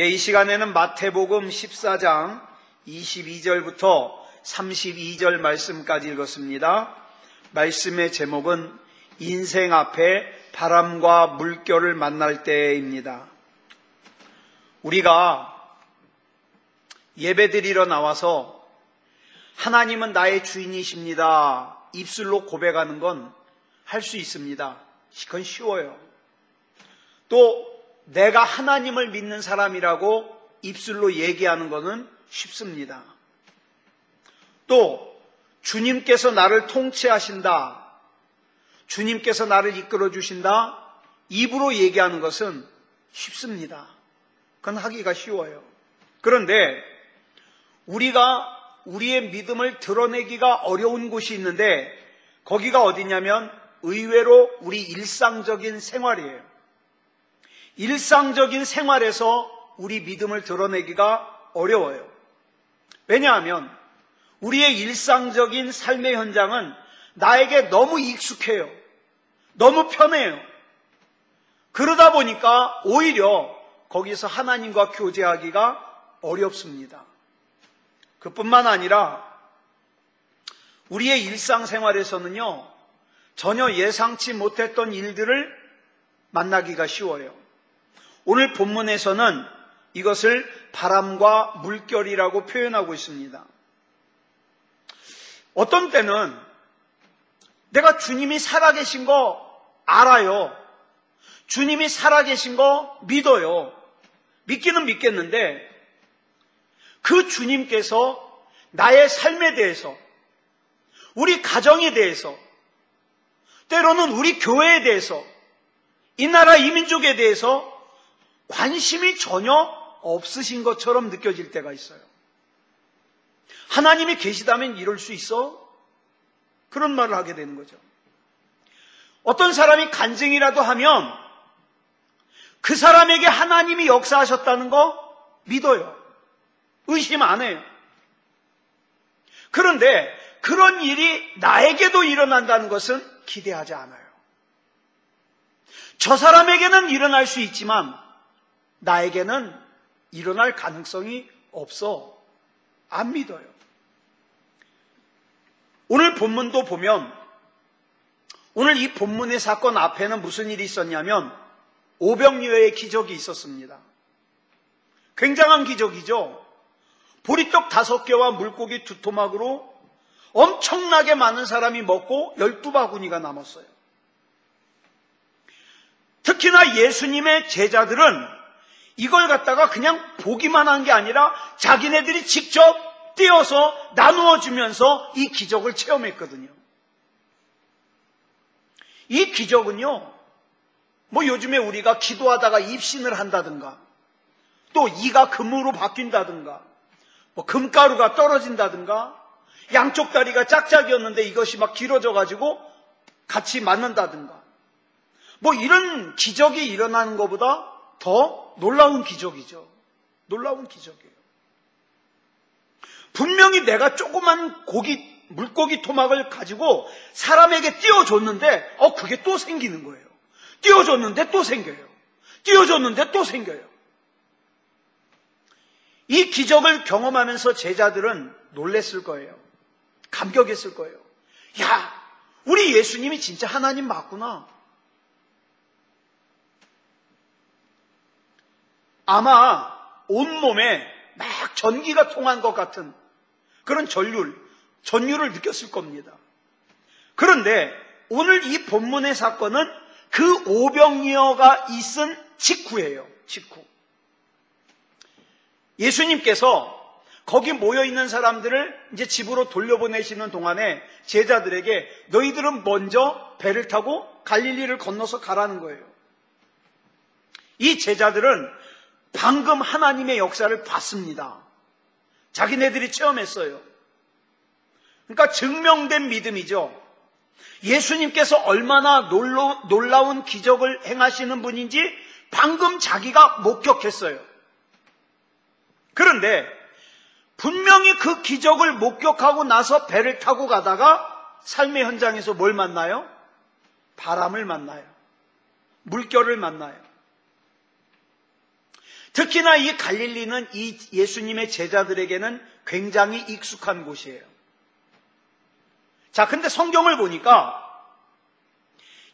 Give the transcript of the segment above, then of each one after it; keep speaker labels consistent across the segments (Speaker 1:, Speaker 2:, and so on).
Speaker 1: 이 시간에는 마태복음 14장 22절부터 32절 말씀까지 읽었습니다. 말씀의 제목은 인생 앞에 바람과 물결을 만날 때입니다. 우리가 예배드리러 나와서 하나님은 나의 주인이십니다. 입술로 고백하는 건 할 수 있습니다. 그건 쉬워요. 또 내가 하나님을 믿는 사람이라고 입술로 얘기하는 것은 쉽습니다. 또 주님께서 나를 통치하신다, 주님께서 나를 이끌어 주신다, 입으로 얘기하는 것은 쉽습니다. 그건 하기가 쉬워요. 그런데 우리가 우리의 믿음을 드러내기가 어려운 곳이 있는데 거기가 어디냐면 의외로 우리 일상적인 생활이에요. 일상적인 생활에서 우리 믿음을 드러내기가 어려워요. 왜냐하면 우리의 일상적인 삶의 현장은 나에게 너무 익숙해요. 너무 편해요. 그러다 보니까 오히려 거기서 하나님과 교제하기가 어렵습니다. 그뿐만 아니라 우리의 일상생활에서는요, 전혀 예상치 못했던 일들을 만나기가 쉬워요. 오늘 본문에서는 이것을 바람과 물결이라고 표현하고 있습니다. 어떤 때는 내가 주님이 살아계신 거 알아요. 주님이 살아계신 거 믿어요. 믿기는 믿겠는데 그 주님께서 나의 삶에 대해서, 우리 가정에 대해서, 때로는 우리 교회에 대해서, 이 나라 이 민족에 대해서 관심이 전혀 없으신 것처럼 느껴질 때가 있어요. 하나님이 계시다면 이럴 수 있어? 그런 말을 하게 되는 거죠. 어떤 사람이 간증이라도 하면 그 사람에게 하나님이 역사하셨다는 거 믿어요. 의심 안 해요. 그런데 그런 일이 나에게도 일어난다는 것은 기대하지 않아요. 저 사람에게는 일어날 수 있지만 나에게는 일어날 가능성이 없어. 안 믿어요. 오늘 본문도 보면 오늘 이 본문의 사건 앞에는 무슨 일이 있었냐면 오병이어의 기적이 있었습니다. 굉장한 기적이죠. 보리떡 5개와 물고기 2토막으로 엄청나게 많은 사람이 먹고 12바구니가 남았어요. 특히나 예수님의 제자들은 이걸 갖다가 그냥 보기만 한 게 아니라 자기네들이 직접 떼어서 나누어 주면서 이 기적을 체험했거든요. 이 기적은요, 요즘에 우리가 기도하다가 입신을 한다든가, 또 이가 금으로 바뀐다든가, 금가루가 떨어진다든가, 양쪽 다리가 짝짝이었는데 이것이 막 길어져가지고 같이 맞는다든가, 이런 기적이 일어나는 것보다 더 놀라운 기적이죠. 놀라운 기적이에요. 분명히 내가 조그만 물고기 토막을 가지고 사람에게 띄워줬는데 그게 또 생기는 거예요. 띄워줬는데 또 생겨요. 띄워줬는데 또 생겨요. 이 기적을 경험하면서 제자들은 놀랬을 거예요. 감격했을 거예요. 야, 우리 예수님이 진짜 하나님 맞구나. 아마 온몸에 막 전기가 통한 것 같은 그런 전율을 느꼈을 겁니다. 그런데 오늘 이 본문의 사건은 그 오병이어가 있은 직후예요. 직후. 예수님께서 거기 모여있는 사람들을 이제 집으로 돌려보내시는 동안에 제자들에게 너희들은 먼저 배를 타고 갈릴리를 건너서 가라는 거예요. 이 제자들은 방금 하나님의 역사를 봤습니다. 자기네들이 체험했어요. 그러니까 증명된 믿음이죠. 예수님께서 얼마나 놀라운 기적을 행하시는 분인지 방금 자기가 목격했어요. 그런데 분명히 그 기적을 목격하고 나서 배를 타고 가다가 삶의 현장에서 뭘 만나요? 바람을 만나요. 물결을 만나요. 특히나 이 갈릴리는 이 예수님의 제자들에게는 굉장히 익숙한 곳이에요. 자, 근데 성경을 보니까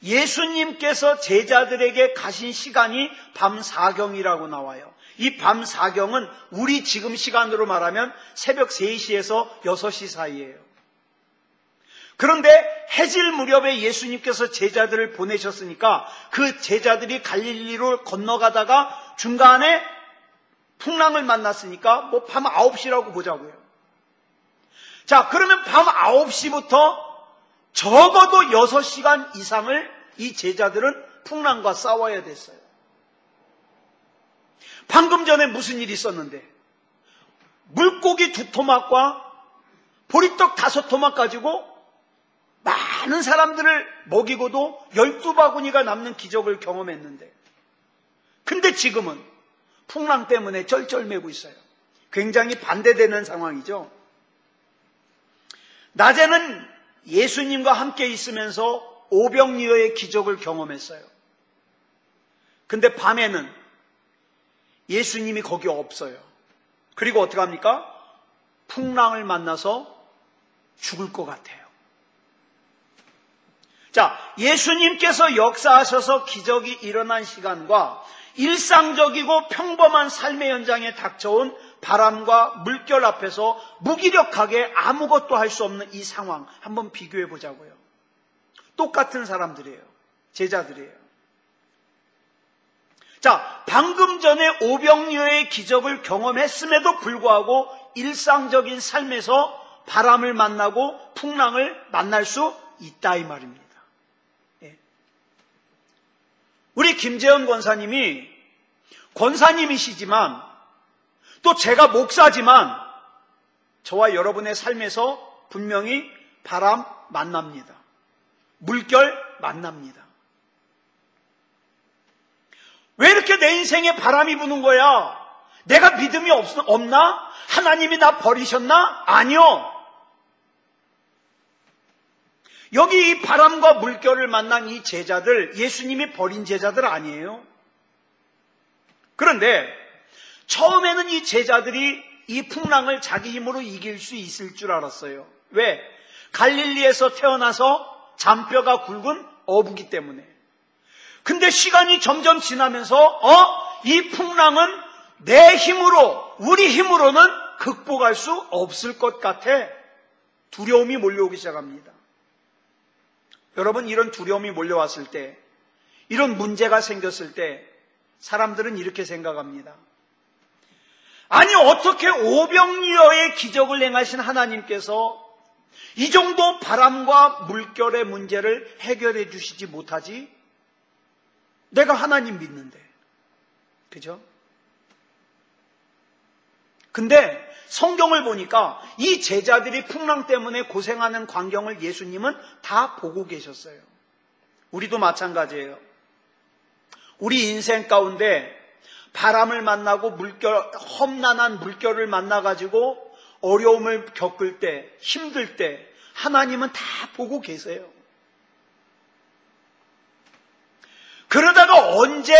Speaker 1: 예수님께서 제자들에게 가신 시간이 밤 4경이라고 나와요. 이 밤 4경은 우리 지금 시간으로 말하면 새벽 3시에서 6시 사이예요. 그런데 해질 무렵에 예수님께서 제자들을 보내셨으니까 그 제자들이 갈릴리로 건너가다가 중간에 풍랑을 만났으니까 뭐 밤 9시라고 보자고요. 자, 그러면 밤 9시부터 적어도 6시간 이상을 이 제자들은 풍랑과 싸워야 됐어요. 방금 전에 무슨 일이 있었는데 물고기 2토막과 보리떡 5토막 가지고 많은 사람들을 먹이고도 12바구니가 남는 기적을 경험했는데, 근데 지금은 풍랑 때문에 쩔쩔매고 있어요. 굉장히 반대되는 상황이죠. 낮에는 예수님과 함께 있으면서 오병이어의 기적을 경험했어요. 근데 밤에는 예수님이 거기 없어요. 그리고 어떻게 합니까? 풍랑을 만나서 죽을 것 같아요. 자, 예수님께서 역사하셔서 기적이 일어난 시간과 일상적이고 평범한 삶의 현장에 닥쳐온 바람과 물결 앞에서 무기력하게 아무것도 할 수 없는 이 상황 한번 비교해 보자고요. 똑같은 사람들이에요. 제자들이에요. 자, 방금 전에 오병이어의 기적을 경험했음에도 불구하고 일상적인 삶에서 바람을 만나고 풍랑을 만날 수 있다 이 말입니다. 우리 김재현 권사님이 권사님이시지만 또 제가 목사지만 저와 여러분의 삶에서 분명히 바람 만납니다. 물결 만납니다. 왜 이렇게 내 인생에 바람이 부는 거야? 내가 믿음이 없나? 하나님이 나 버리셨나? 아니요. 여기 이 바람과 물결을 만난 이 제자들, 예수님이 버린 제자들 아니에요. 그런데 처음에는 이 제자들이 이 풍랑을 자기 힘으로 이길 수 있을 줄 알았어요. 왜? 갈릴리에서 태어나서 잔뼈가 굵은 어부기 때문에. 근데 시간이 점점 지나면서 이 풍랑은 내 힘으로, 우리 힘으로는 극복할 수 없을 것 같아. 두려움이 몰려오기 시작합니다. 여러분, 이런 두려움이 몰려왔을 때, 이런 문제가 생겼을 때 사람들은 이렇게 생각합니다. 아니, 어떻게 오병이어의 기적을 행하신 하나님께서 이 정도 바람과 물결의 문제를 해결해 주시지 못하지? 내가 하나님 믿는데. 그죠? 근데 성경을 보니까 이 제자들이 풍랑 때문에 고생하는 광경을 예수님은 다 보고 계셨어요. 우리도 마찬가지예요. 우리 인생 가운데 바람을 만나고 험난한 물결을 만나가지고 어려움을 겪을 때, 힘들 때 하나님은 다 보고 계세요. 그러다가 언제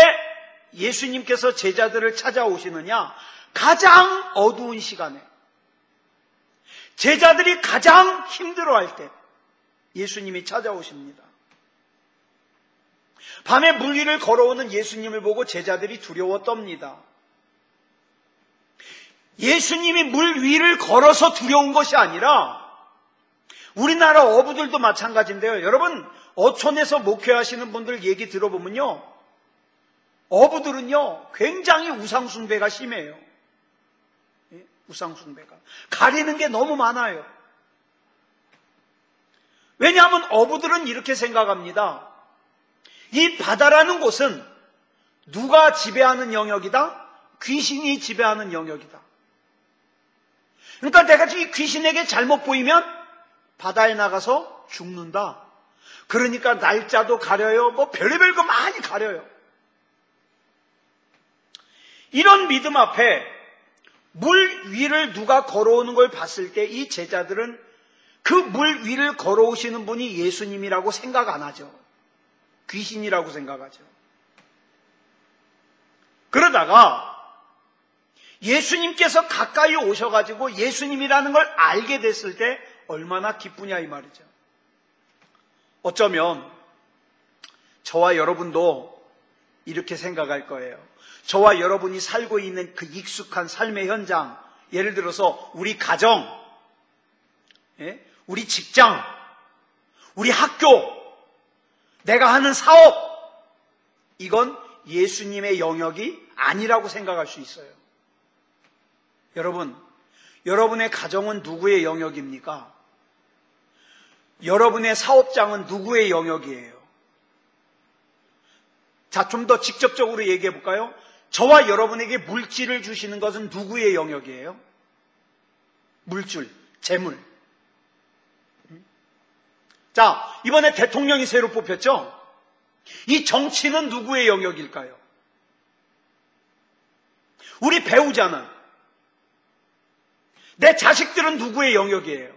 Speaker 1: 예수님께서 제자들을 찾아오시느냐? 가장 어두운 시간에, 제자들이 가장 힘들어할 때 예수님이 찾아오십니다. 밤에 물 위를 걸어오는 예수님을 보고 제자들이 두려워 떱니다. 예수님이 물 위를 걸어서 두려운 것이 아니라, 우리나라 어부들도 마찬가지인데요. 여러분, 어촌에서 목회하시는 분들 얘기 들어보면요, 어부들은요 굉장히 우상숭배가 심해요. 우상숭배가 가리는 게 너무 많아요. 왜냐하면 어부들은 이렇게 생각합니다. 이 바다라는 곳은 누가 지배하는 영역이다? 귀신이 지배하는 영역이다. 그러니까 내가 이 귀신에게 잘못 보이면 바다에 나가서 죽는다. 그러니까 날짜도 가려요. 뭐 별의별 거 많이 가려요. 이런 믿음 앞에 물 위를 누가 걸어오는 걸 봤을 때 이 제자들은 그 물 위를 걸어오시는 분이 예수님이라고 생각 안 하죠. 귀신이라고 생각하죠. 그러다가 예수님께서 가까이 오셔가지고 예수님이라는 걸 알게 됐을 때 얼마나 기쁘냐 이 말이죠. 어쩌면 저와 여러분도 이렇게 생각할 거예요. 저와 여러분이 살고 있는 그 익숙한 삶의 현장, 예를 들어서 우리 가정, 우리 직장, 우리 학교, 내가 하는 사업, 이건 예수님의 영역이 아니라고 생각할 수 있어요. 여러분, 여러분의 가정은 누구의 영역입니까? 여러분의 사업장은 누구의 영역이에요? 자, 좀 더 직접적으로 얘기해 볼까요? 저와 여러분에게 물질을 주시는 것은 누구의 영역이에요? 물질, 재물. 자, 이번에 대통령이 새로 뽑혔죠? 이 정치는 누구의 영역일까요? 우리 배우자는, 내 자식들은 누구의 영역이에요?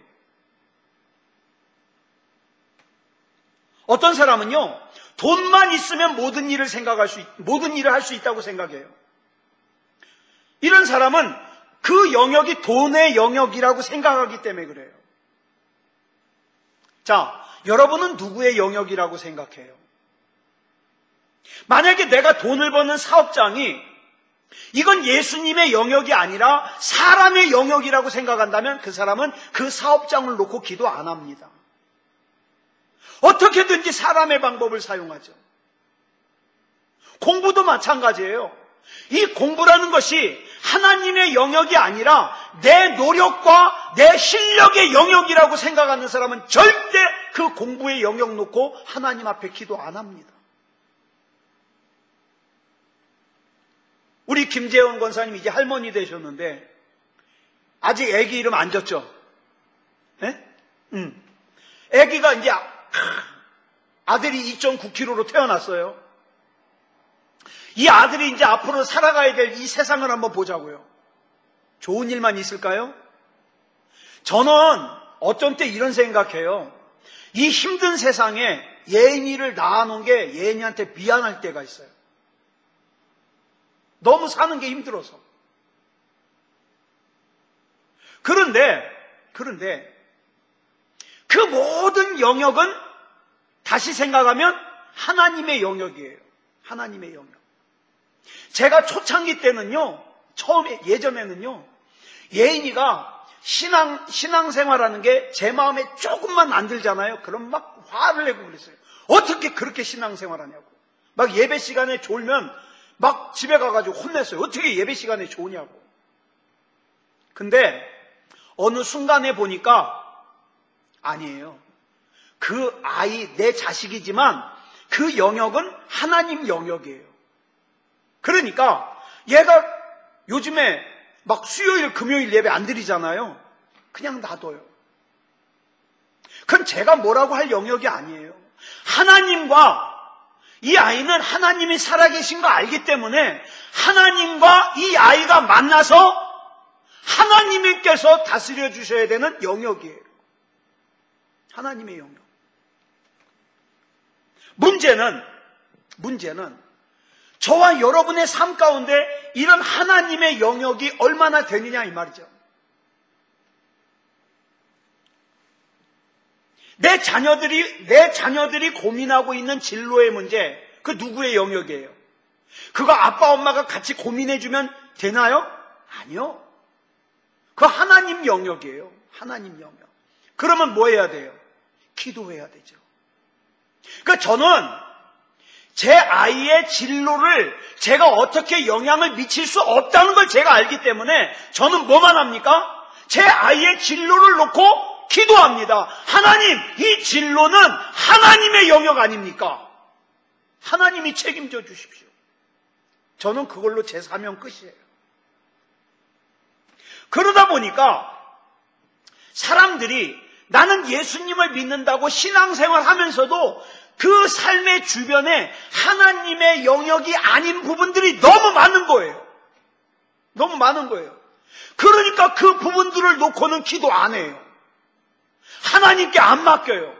Speaker 1: 어떤 사람은요, 돈만 있으면 모든 일을 할 수 있다고 생각해요. 이런 사람은 그 영역이 돈의 영역이라고 생각하기 때문에 그래요. 자, 여러분은 누구의 영역이라고 생각해요? 만약에 내가 돈을 버는 사업장이 이건 예수님의 영역이 아니라 사람의 영역이라고 생각한다면 그 사람은 그 사업장을 놓고 기도 안 합니다. 어떻게든지 사람의 방법을 사용하죠. 공부도 마찬가지예요. 이 공부라는 것이 하나님의 영역이 아니라 내 노력과 내 실력의 영역이라고 생각하는 사람은 절대 그 공부의 영역 놓고 하나님 앞에 기도 안 합니다. 우리 김재원 권사님 이제 할머니 되셨는데 아직 아기 이름 안 졌죠? 네? 아기가 이제 아들이 2.9kg로 태어났어요. 이 아들이 이제 앞으로 살아가야 될 이 세상을 한번 보자고요. 좋은 일만 있을까요? 저는 어떤 때 이런 생각해요. 이 힘든 세상에 예인이를 낳아놓은 게 예인이한테 미안할 때가 있어요. 너무 사는 게 힘들어서. 그런데 그 모든 영역은 다시 생각하면 하나님의 영역이에요. 하나님의 영역. 제가 초창기 때는요, 예전에는요, 예인이가 신앙생활하는 게 제 마음에 조금만 안 들잖아요. 그럼 막 화를 내고 그랬어요. 어떻게 그렇게 신앙생활하냐고. 막 예배 시간에 졸면 막 집에 가가지고 혼냈어요. 어떻게 예배 시간에 좋으냐고. 근데 어느 순간에 보니까 아니에요. 그 아이, 내 자식이지만 그 영역은 하나님 영역이에요. 그러니까 얘가 요즘에 막 수요일, 금요일 예배 안 드리잖아요. 그냥 놔둬요. 그건 제가 뭐라고 할 영역이 아니에요. 하나님과 이 아이는 하나님이 살아계신 거 알기 때문에 하나님과 이 아이가 만나서 하나님께서 다스려 주셔야 되는 영역이에요. 하나님의 영역. 문제는 저와 여러분의 삶 가운데 이런 하나님의 영역이 얼마나 되느냐 이 말이죠. 내 자녀들이 고민하고 있는 진로의 문제, 그 누구의 영역이에요? 그거 아빠 엄마가 같이 고민해주면 되나요? 아니요. 그 하나님 영역이에요. 하나님 영역. 그러면 뭐 해야 돼요? 기도해야 되죠. 그러니까 저는 제 아이의 진로를 제가 어떻게 영향을 미칠 수 없다는 걸 제가 알기 때문에 저는 뭐만 합니까? 제 아이의 진로를 놓고 기도합니다. 하나님, 이 진로는 하나님의 영역 아닙니까? 하나님이 책임져 주십시오. 저는 그걸로 제 사명 끝이에요. 그러다 보니까 사람들이 나는 예수님을 믿는다고 신앙생활 하면서도 그 삶의 주변에 하나님의 영역이 아닌 부분들이 너무 많은 거예요. 너무 많은 거예요. 그러니까 그 부분들을 놓고는 기도 안 해요. 하나님께 안 맡겨요.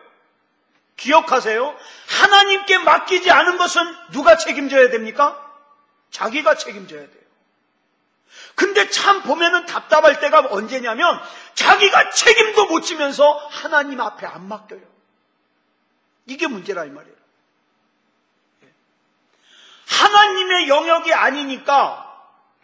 Speaker 1: 기억하세요. 하나님께 맡기지 않은 것은 누가 책임져야 됩니까? 자기가 책임져야 돼요. 근데 참 보면은 답답할 때가 언제냐면 자기가 책임도 못 지면서 하나님 앞에 안 맡겨요. 이게 문제라 이 말이에요. 하나님의 영역이 아니니까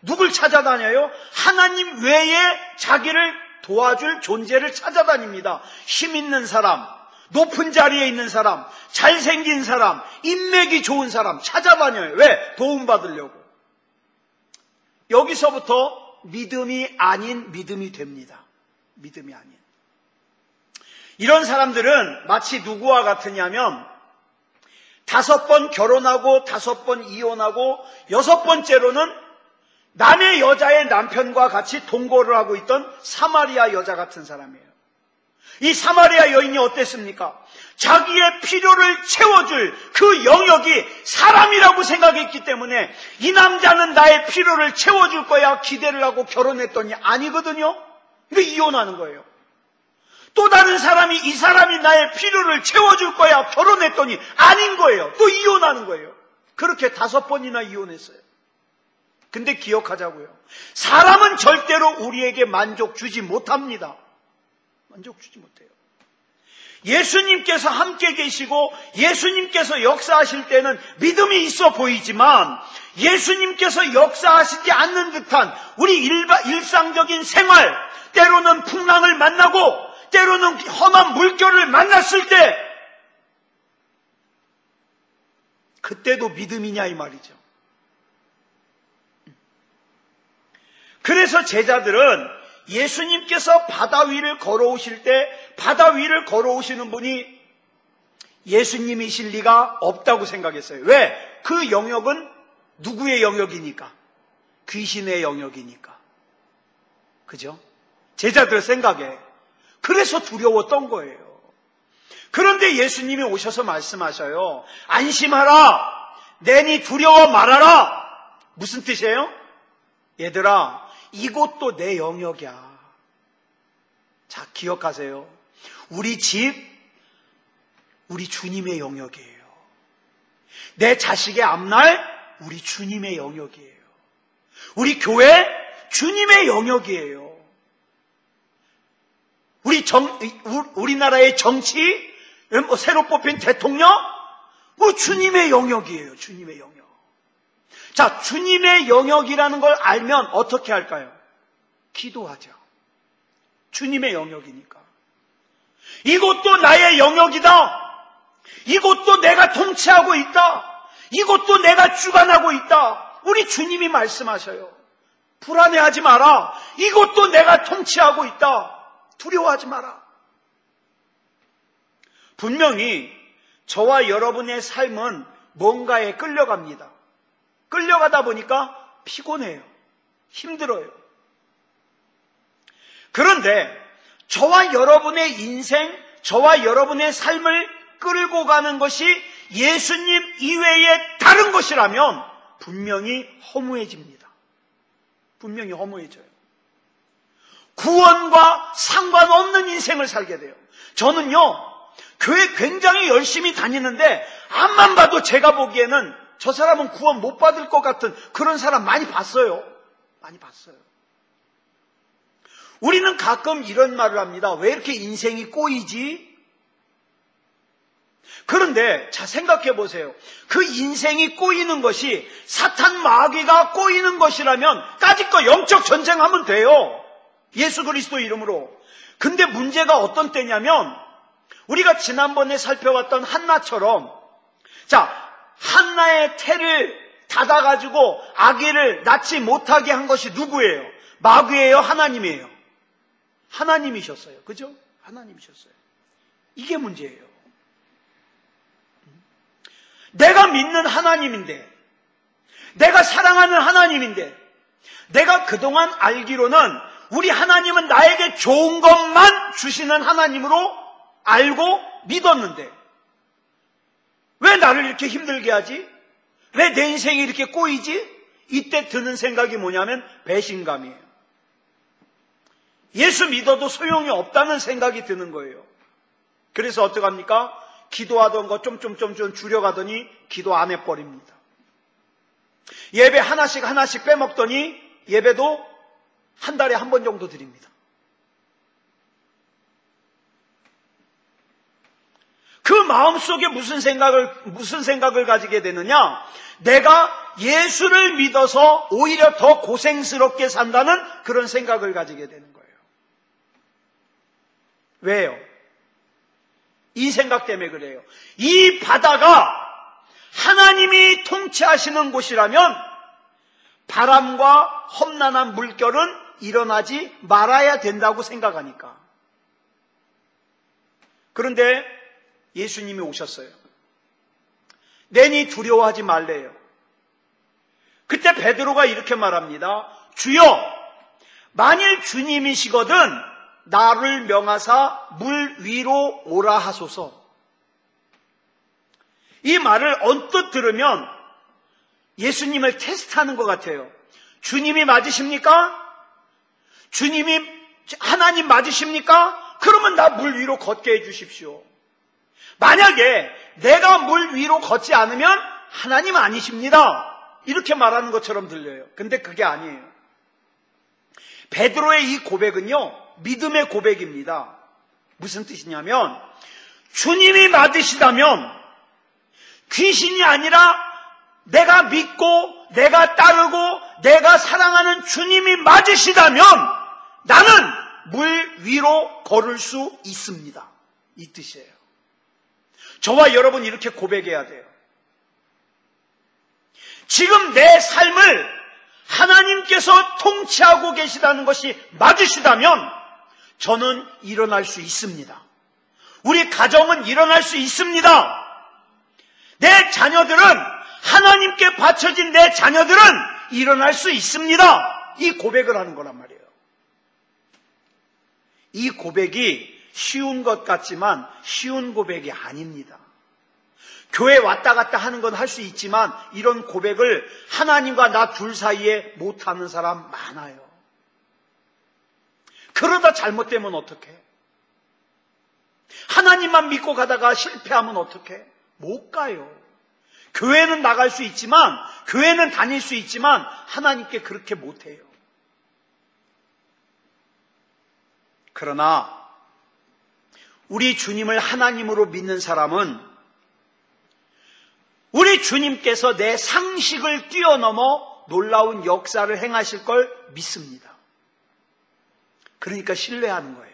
Speaker 1: 누굴 찾아다녀요? 하나님 외에 자기를 도와줄 존재를 찾아다닙니다. 힘 있는 사람, 높은 자리에 있는 사람, 잘생긴 사람, 인맥이 좋은 사람 찾아다녀요. 왜? 도움받으려고. 여기서부터 믿음이 아닌 믿음이 됩니다. 믿음이 아닌. 이런 사람들은 마치 누구와 같으냐면 5번 결혼하고 5번 이혼하고 6번째로는 남의 여자의 남편과 같이 동거를 하고 있던 사마리아 여자 같은 사람이에요. 이 사마리아 여인이 어땠습니까? 자기의 필요를 채워줄 그 영역이 사람이라고 생각했기 때문에 이 남자는 나의 필요를 채워줄 거야 기대를 하고 결혼했더니 아니거든요. 그러니까 이혼하는 거예요. 또 다른 사람이 이 사람이 나의 필요를 채워줄 거야 결혼했더니 아닌 거예요. 또 이혼하는 거예요. 그렇게 5번이나 이혼했어요. 근데 기억하자고요. 사람은 절대로 우리에게 만족 주지 못합니다. 만족 주지 못해요. 예수님께서 함께 계시고 예수님께서 역사하실 때는 믿음이 있어 보이지만 예수님께서 역사하시지 않는 듯한 우리 일상적인 생활, 때로는 풍랑을 만나고 때로는 험한 물결을 만났을 때 그때도 믿음이냐 이 말이죠. 그래서 제자들은 예수님께서 바다 위를 걸어오실 때 바다 위를 걸어오시는 분이 예수님이실 리가 없다고 생각했어요. 왜? 그 영역은 누구의 영역이니까? 귀신의 영역이니까. 그죠? 제자들 생각에. 그래서 두려웠던 거예요. 그런데 예수님이 오셔서 말씀하셔요. 안심하라. 내니 두려워 말아라. 무슨 뜻이에요? 얘들아, 이곳도 내 영역이야. 자, 기억하세요. 우리 집, 우리 주님의 영역이에요. 내 자식의 앞날, 우리 주님의 영역이에요. 우리 교회, 주님의 영역이에요. 우리나라의 정치, 새로 뽑힌 대통령, 주님의 영역이에요. 주님의 영역. 자, 주님의 영역이라는 걸 알면 어떻게 할까요? 기도하죠. 주님의 영역이니까. 이곳도 나의 영역이다. 이곳도 내가 통치하고 있다. 이곳도 내가 주관하고 있다. 우리 주님이 말씀하셔요. 불안해하지 마라. 이곳도 내가 통치하고 있다. 두려워하지 마라. 분명히 저와 여러분의 삶은 뭔가에 끌려갑니다. 끌려가다 보니까 피곤해요. 힘들어요. 그런데 저와 여러분의 인생, 저와 여러분의 삶을 끌고 가는 것이 예수님 이외에 다른 것이라면 분명히 허무해집니다. 분명히 허무해져요. 구원과 상관없는 인생을 살게 돼요. 저는요, 교회 굉장히 열심히 다니는데 앞만 봐도 제가 보기에는 저 사람은 구원 못 받을 것 같은 그런 사람 많이 봤어요. 많이 봤어요. 우리는 가끔 이런 말을 합니다. 왜 이렇게 인생이 꼬이지? 그런데 자, 생각해 보세요. 그 인생이 꼬이는 것이 사탄 마귀가 꼬이는 것이라면 까짓거 영적 전쟁하면 돼요. 예수 그리스도 이름으로. 근데 문제가 어떤 때냐면 우리가 지난번에 살펴봤던 한나처럼, 자, 한나의 태를 닫아가지고 아기를 낳지 못하게 한 것이 누구예요? 마귀예요? 하나님이에요? 하나님이셨어요. 그죠? 하나님이셨어요. 이게 문제예요. 내가 믿는 하나님인데, 내가 사랑하는 하나님인데, 내가 그동안 알기로는 우리 하나님은 나에게 좋은 것만 주시는 하나님으로 알고 믿었는데 왜 나를 이렇게 힘들게 하지? 왜 내 인생이 이렇게 꼬이지? 이때 드는 생각이 뭐냐면 배신감이에요. 예수 믿어도 소용이 없다는 생각이 드는 거예요. 그래서 어떡합니까? 기도하던 거 좀 줄여가더니 기도 안 해버립니다. 예배 하나씩 빼먹더니 예배도 한 달에 한 번 정도 드립니다. 그 마음속에 무슨 생각을 가지게 되느냐? 내가 예수를 믿어서 오히려 더 고생스럽게 산다는 그런 생각을 가지게 되는 거예요. 왜요? 이 생각 때문에 그래요. 이 바다가 하나님이 통치하시는 곳이라면 바람과 험난한 물결은 일어나지 말아야 된다고 생각하니까. 그런데 예수님이 오셨어요. 내니 두려워하지 말래요. 그때 베드로가 이렇게 말합니다. 주여, 만일 주님이시거든 나를 명하사 물 위로 오라 하소서. 이 말을 언뜻 들으면 예수님을 테스트하는 것 같아요. 주님이 맞으십니까? 주님이 하나님 맞으십니까? 그러면 나 물 위로 걷게 해주십시오. 만약에 내가 물 위로 걷지 않으면 하나님 아니십니다. 이렇게 말하는 것처럼 들려요. 근데 그게 아니에요. 베드로의 이 고백은요, 믿음의 고백입니다. 무슨 뜻이냐면, 주님이 맞으시다면 귀신이 아니라 내가 믿고 내가 따르고 내가 사랑하는 주님이 맞으시다면 나는 물 위로 걸을 수 있습니다. 이 뜻이에요. 저와 여러분 이렇게 고백해야 돼요. 지금 내 삶을 하나님께서 통치하고 계시다는 것이 맞으시다면 저는 일어날 수 있습니다. 우리 가정은 일어날 수 있습니다. 내 자녀들은, 하나님께 바쳐진 내 자녀들은 일어날 수 있습니다. 이 고백을 하는 거란 말이에요. 이 고백이 쉬운 것 같지만 쉬운 고백이 아닙니다. 교회 왔다 갔다 하는 건 할 수 있지만 이런 고백을 하나님과 나 둘 사이에 못하는 사람 많아요. 그러다 잘못되면 어떡해? 하나님만 믿고 가다가 실패하면 어떡해? 못 가요. 교회는 나갈 수 있지만, 교회는 다닐 수 있지만 하나님께 그렇게 못해요. 그러나 우리 주님을 하나님으로 믿는 사람은 우리 주님께서 내 상식을 뛰어넘어 놀라운 역사를 행하실 걸 믿습니다. 그러니까 신뢰하는 거예요.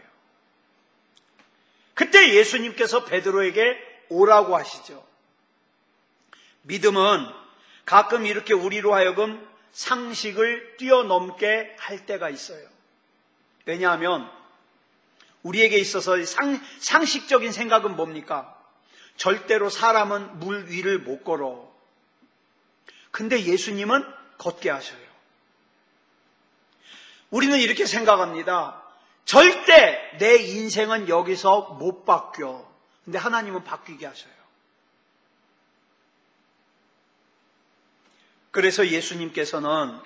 Speaker 1: 그때 예수님께서 베드로에게 오라고 하시죠. 믿음은 가끔 이렇게 우리로 하여금 상식을 뛰어넘게 할 때가 있어요. 왜냐하면 우리에게 있어서 상식적인 생각은 뭡니까? 절대로 사람은 물 위를 못 걸어. 근데 예수님은 걷게 하셔요. 우리는 이렇게 생각합니다. 절대 내 인생은 여기서 못 바뀌어. 근데 하나님은 바뀌게 하셔요. 그래서 예수님께서는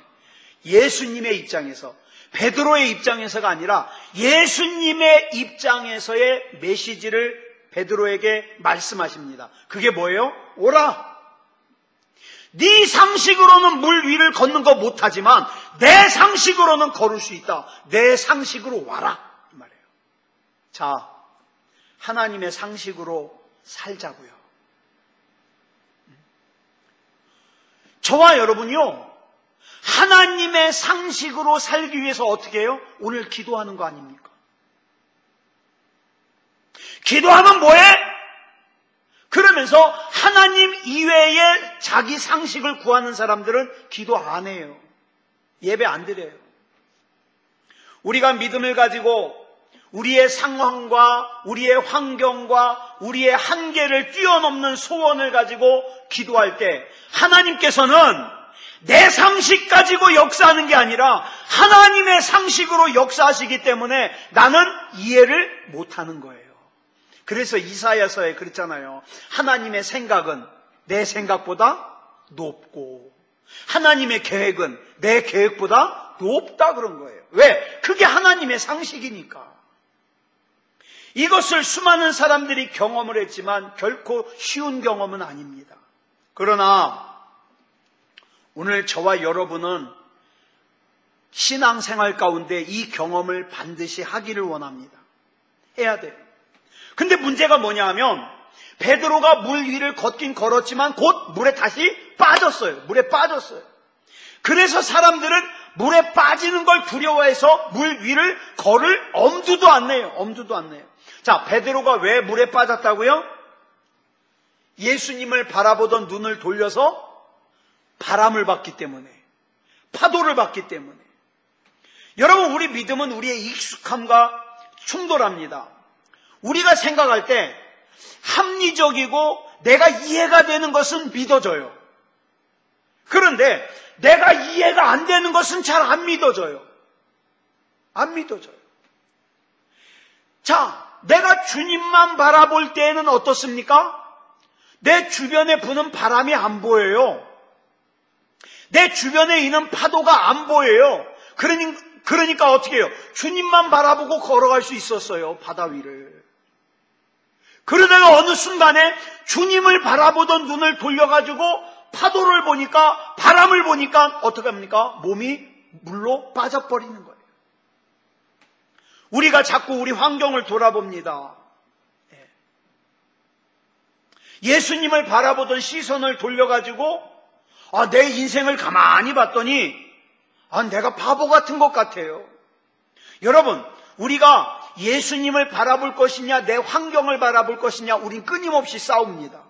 Speaker 1: 예수님의 입장에서, 베드로의 입장에서가 아니라 예수님의 입장에서의 메시지를 베드로에게 말씀하십니다. 그게 뭐예요? 오라. 네 상식으로는 물 위를 걷는 거 못하지만 내 상식으로는 걸을 수 있다. 내 상식으로 와라. 이 말이에요. 자, 하나님의 상식으로 살자고요. 저와 여러분이요, 하나님의 상식으로 살기 위해서 어떻게 해요? 오늘 기도하는 거 아닙니까? 기도하면 뭐해? 그러면서 하나님 이외에 자기 상식을 구하는 사람들은 기도 안 해요. 예배 안 드려요. 우리가 믿음을 가지고 우리의 상황과 우리의 환경과 우리의 한계를 뛰어넘는 소원을 가지고 기도할 때 하나님께서는 내 상식 가지고 역사하는 게 아니라 하나님의 상식으로 역사하시기 때문에 나는 이해를 못하는 거예요. 그래서 이사야서에 그랬잖아요. 하나님의 생각은 내 생각보다 높고 하나님의 계획은 내 계획보다 높다 그런 거예요. 왜? 그게 하나님의 상식이니까. 이것을 수많은 사람들이 경험을 했지만 결코 쉬운 경험은 아닙니다. 그러나 오늘 저와 여러분은 신앙생활 가운데 이 경험을 반드시 하기를 원합니다. 해야 돼요. 근데 문제가 뭐냐 하면 베드로가 물 위를 걷긴 걸었지만 곧 물에 다시 빠졌어요. 물에 빠졌어요. 그래서 사람들은 물에 빠지는 걸 두려워해서 물 위를 걸을 엄두도 안 내요. 엄두도 안 내요. 자, 베드로가 왜 물에 빠졌다고요? 예수님을 바라보던 눈을 돌려서 바람을 봤기 때문에, 파도를 봤기 때문에. 여러분, 우리 믿음은 우리의 익숙함과 충돌합니다. 우리가 생각할 때 합리적이고 내가 이해가 되는 것은 믿어져요. 그런데 내가 이해가 안 되는 것은 잘 안 믿어져요. 안 믿어져요. 자, 내가 주님만 바라볼 때에는 어떻습니까? 내 주변에 부는 바람이 안 보여요. 내 주변에 있는 파도가 안 보여요. 그러니까 어떻게 해요? 주님만 바라보고 걸어갈 수 있었어요. 바다 위를. 그러다가 어느 순간에 주님을 바라보던 눈을 돌려가지고 파도를 보니까, 바람을 보니까 어떻게 합니까? 몸이 물로 빠져버리는 거예요. 우리가 자꾸 우리 환경을 돌아봅니다. 예수님을 바라보던 시선을 돌려가지고 내 인생을 가만히 봤더니 내가 바보 같은 것 같아요. 여러분, 우리가 예수님을 바라볼 것이냐 내 환경을 바라볼 것이냐 우린 끊임없이 싸웁니다.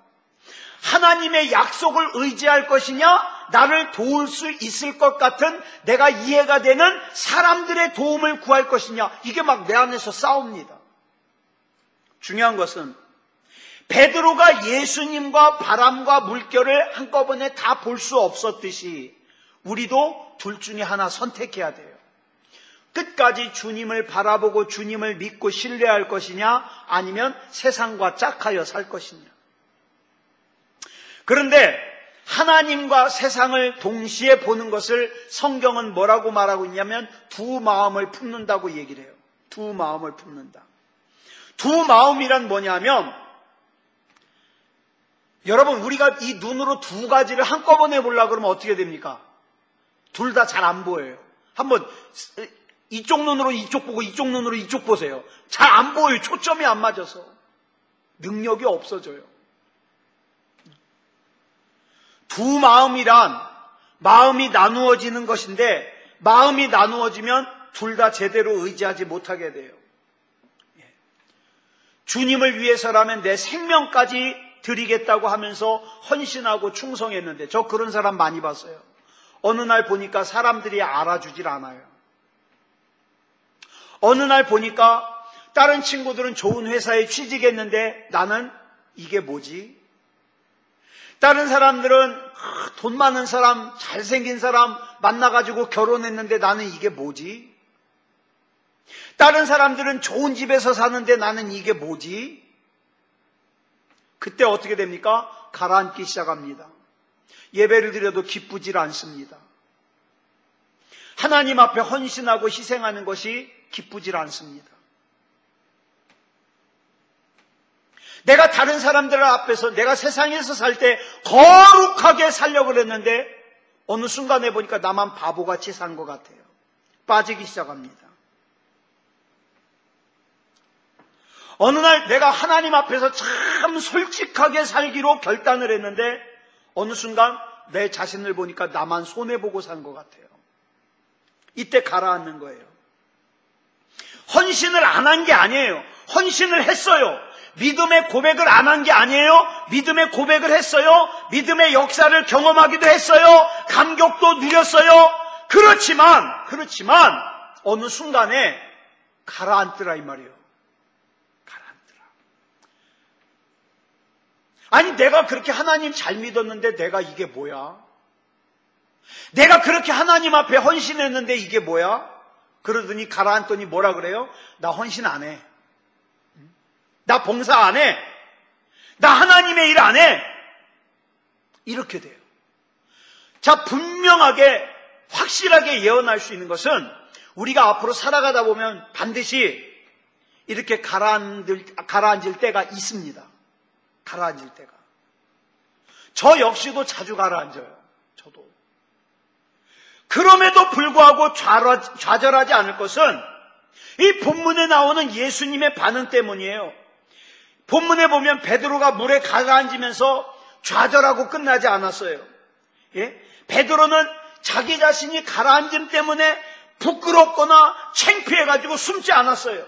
Speaker 1: 하나님의 약속을 의지할 것이냐 나를 도울 수 있을 것 같은 내가 이해가 되는 사람들의 도움을 구할 것이냐 이게 막 내 안에서 싸웁니다. 중요한 것은 베드로가 예수님과 바람과 물결을 한꺼번에 다 볼 수 없었듯이 우리도 둘 중에 하나 선택해야 돼요. 끝까지 주님을 바라보고 주님을 믿고 신뢰할 것이냐 아니면 세상과 짝하여 살 것이냐. 그런데 하나님과 세상을 동시에 보는 것을 성경은 뭐라고 말하고 있냐면 두 마음을 품는다고 얘기를 해요. 두 마음을 품는다. 두 마음이란 뭐냐면 여러분 우리가 이 눈으로 두 가지를 한꺼번에 보려고 그러면 어떻게 됩니까? 둘 다 잘 안 보여요. 한번 이쪽 눈으로 이쪽 보고 이쪽 눈으로 이쪽 보세요. 잘 안 보여요. 초점이 안 맞아서. 능력이 없어져요. 두 마음이란 마음이 나누어지는 것인데 마음이 나누어지면 둘 다 제대로 의지하지 못하게 돼요. 주님을 위해서라면 내 생명까지 드리겠다고 하면서 헌신하고 충성했는데 저 그런 사람 많이 봤어요. 어느 날 보니까 사람들이 알아주질 않아요. 어느 날 보니까 다른 친구들은 좋은 회사에 취직했는데 나는 이게 뭐지? 다른 사람들은 돈 많은 사람, 잘생긴 사람 만나가지고 결혼했는데 나는 이게 뭐지? 다른 사람들은 좋은 집에서 사는데 나는 이게 뭐지? 그때 어떻게 됩니까? 가라앉기 시작합니다. 예배를 드려도 기쁘질 않습니다. 하나님 앞에 헌신하고 희생하는 것이 기쁘질 않습니다. 내가 다른 사람들 앞에서 내가 세상에서 살 때 거룩하게 살려고 그랬는데 어느 순간에 보니까 나만 바보같이 산 것 같아요. 빠지기 시작합니다. 어느 날 내가 하나님 앞에서 참 솔직하게 살기로 결단을 했는데 어느 순간 내 자신을 보니까 나만 손해보고 산 것 같아요. 이때 가라앉는 거예요. 헌신을 안 한 게 아니에요. 헌신을 했어요. 믿음의 고백을 안 한 게 아니에요. 믿음의 고백을 했어요. 믿음의 역사를 경험하기도 했어요. 감격도 누렸어요. 그렇지만 어느 순간에 가라앉더라 이 말이에요. 가라앉더라. 아니 내가 그렇게 하나님 잘 믿었는데 내가 이게 뭐야? 내가 그렇게 하나님 앞에 헌신했는데 이게 뭐야? 그러더니 가라앉더니 뭐라 그래요? 나 헌신 안 해. 나 봉사 안 해. 나 하나님의 일 안 해. 이렇게 돼요. 자, 분명하게 확실하게 예언할 수 있는 것은 우리가 앞으로 살아가다 보면 반드시 이렇게 가라앉을 때가 있습니다. 가라앉을 때가. 저 역시도 자주 가라앉아요. 저도. 그럼에도 불구하고 좌절하지 않을 것은 이 본문에 나오는 예수님의 반응 때문이에요. 본문에 보면 베드로가 물에 가라앉으면서 좌절하고 끝나지 않았어요. 예? 베드로는 자기 자신이 가라앉음 때문에 부끄럽거나 창피해가지고 숨지 않았어요.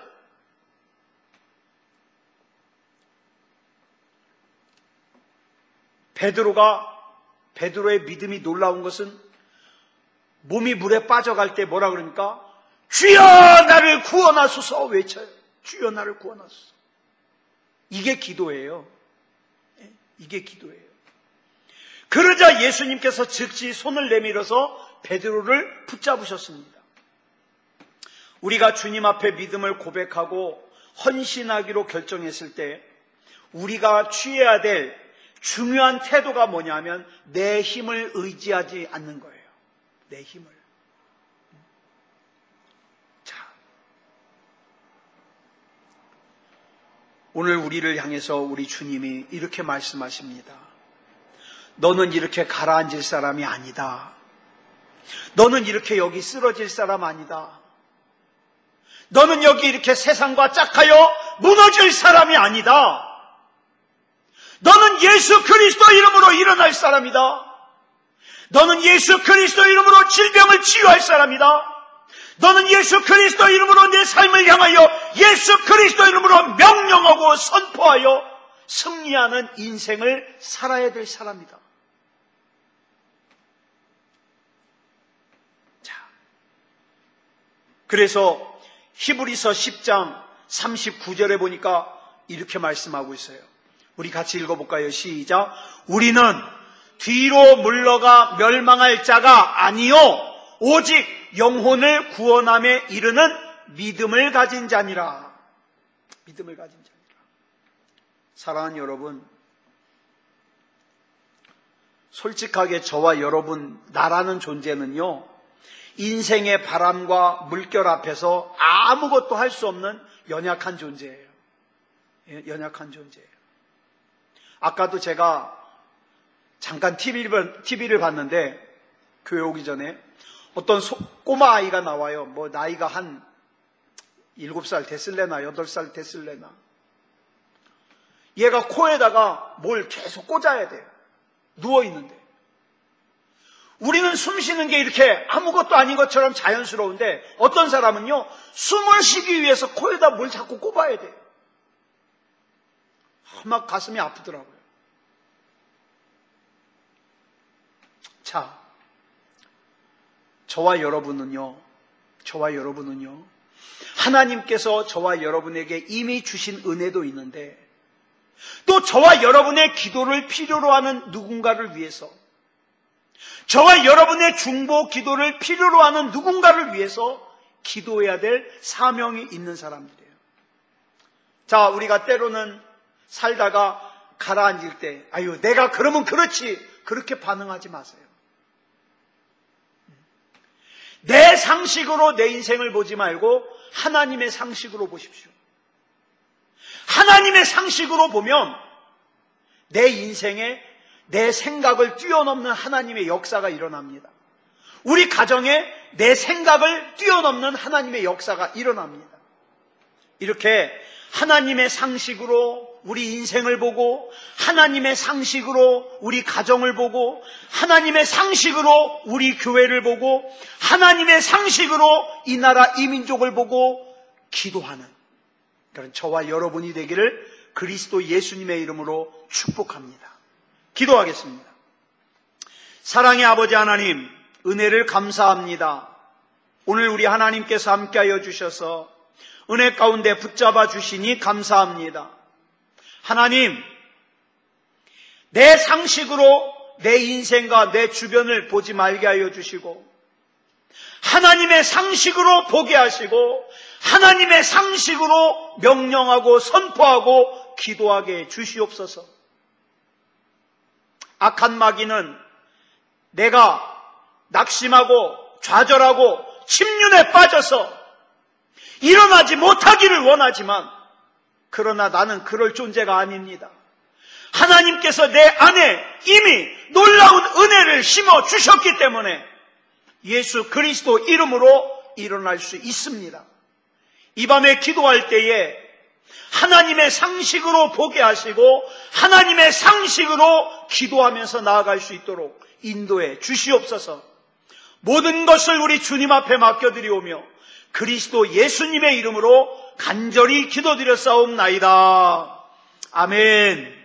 Speaker 1: 베드로의 믿음이 놀라운 것은 몸이 물에 빠져갈 때 뭐라 그러니까? 주여 나를 구원하소서 외쳐요. 주여 나를 구원하소서. 이게 기도예요. 이게 기도예요. 그러자 예수님께서 즉시 손을 내밀어서 베드로를 붙잡으셨습니다. 우리가 주님 앞에 믿음을 고백하고 헌신하기로 결정했을 때 우리가 취해야 될 중요한 태도가 뭐냐면 내 힘을 의지하지 않는 거예요. 내 힘을. 자, 오늘 우리를 향해서 우리 주님이 이렇게 말씀하십니다. 너는 이렇게 가라앉을 사람이 아니다. 너는 이렇게 여기 쓰러질 사람 아니다. 너는 여기 이렇게 세상과 짝하여 무너질 사람이 아니다. 너는 예수 그리스도 이름으로 일어날 사람이다. 너는 예수 그리스도 이름으로 질병을 치유할 사람이다. 너는 예수 그리스도 이름으로 내 삶을 향하여 예수 그리스도 이름으로 명령하고 선포하여 승리하는 인생을 살아야 될 사람이다. 자, 그래서 히브리서 10장 39절에 보니까 이렇게 말씀하고 있어요. 우리 같이 읽어볼까요? 시작. 우리는 뒤로 물러가 멸망할 자가 아니요 오직 영혼을 구원함에 이르는 믿음을 가진 자니라. 믿음을 가진 자니라. 사랑하는 여러분, 솔직하게 저와 여러분, 나라는 존재는요, 인생의 바람과 물결 앞에서 아무것도 할 수 없는 연약한 존재예요. 연약한 존재예요. 아까도 제가 잠깐 TV를 봤는데 교회 오기 전에 어떤 꼬마 아이가 나와요. 뭐 나이가 한 7살 됐을래나 8살 됐을래나. 얘가 코에다가 뭘 계속 꽂아야 돼요. 누워있는데. 우리는 숨 쉬는 게 이렇게 아무것도 아닌 것처럼 자연스러운데 어떤 사람은요, 숨을 쉬기 위해서 코에다 뭘 자꾸 꼽아야 돼요. 막 가슴이 아프더라고요. 자, 저와 여러분은요, 하나님께서 저와 여러분에게 이미 주신 은혜도 있는데 또 저와 여러분의 기도를 필요로 하는 누군가를 위해서, 저와 여러분의 중보 기도를 필요로 하는 누군가를 위해서 기도해야 될 사명이 있는 사람들이에요. 자, 우리가 때로는 살다가 가라앉을 때, 아유, 내가 그러면 그렇지, 그렇게 반응하지 마세요. 내 상식으로 내 인생을 보지 말고 하나님의 상식으로 보십시오. 하나님의 상식으로 보면 내 인생에 내 생각을 뛰어넘는 하나님의 역사가 일어납니다. 우리 가정에 내 생각을 뛰어넘는 하나님의 역사가 일어납니다. 이렇게 하나님의 상식으로 우리 인생을 보고, 하나님의 상식으로 우리 가정을 보고, 하나님의 상식으로 우리 교회를 보고, 하나님의 상식으로 이 나라 이 민족을 보고 기도하는 그런 저와 여러분이 되기를 그리스도 예수님의 이름으로 축복합니다. 기도하겠습니다. 사랑의 아버지 하나님, 은혜를 감사합니다. 오늘 우리 하나님께서 함께하여 주셔서 은혜 가운데 붙잡아 주시니 감사합니다. 하나님, 내 상식으로 내 인생과 내 주변을 보지 말게 하여 주시고, 하나님의 상식으로 보게 하시고, 하나님의 상식으로 명령하고 선포하고 기도하게 주시옵소서. 악한 마귀는 내가 낙심하고 좌절하고 침륜에 빠져서 일어나지 못하기를 원하지만, 그러나 나는 그럴 존재가 아닙니다. 하나님께서 내 안에 이미 놀라운 은혜를 심어 주셨기 때문에 예수 그리스도 이름으로 일어날 수 있습니다. 이 밤에 기도할 때에 하나님의 상식으로 보게 하시고 하나님의 상식으로 기도하면서 나아갈 수 있도록 인도해 주시옵소서. 모든 것을 우리 주님 앞에 맡겨드리오며 그리스도 예수님의 이름으로 간절히 기도드렸사옵나이다. 아멘.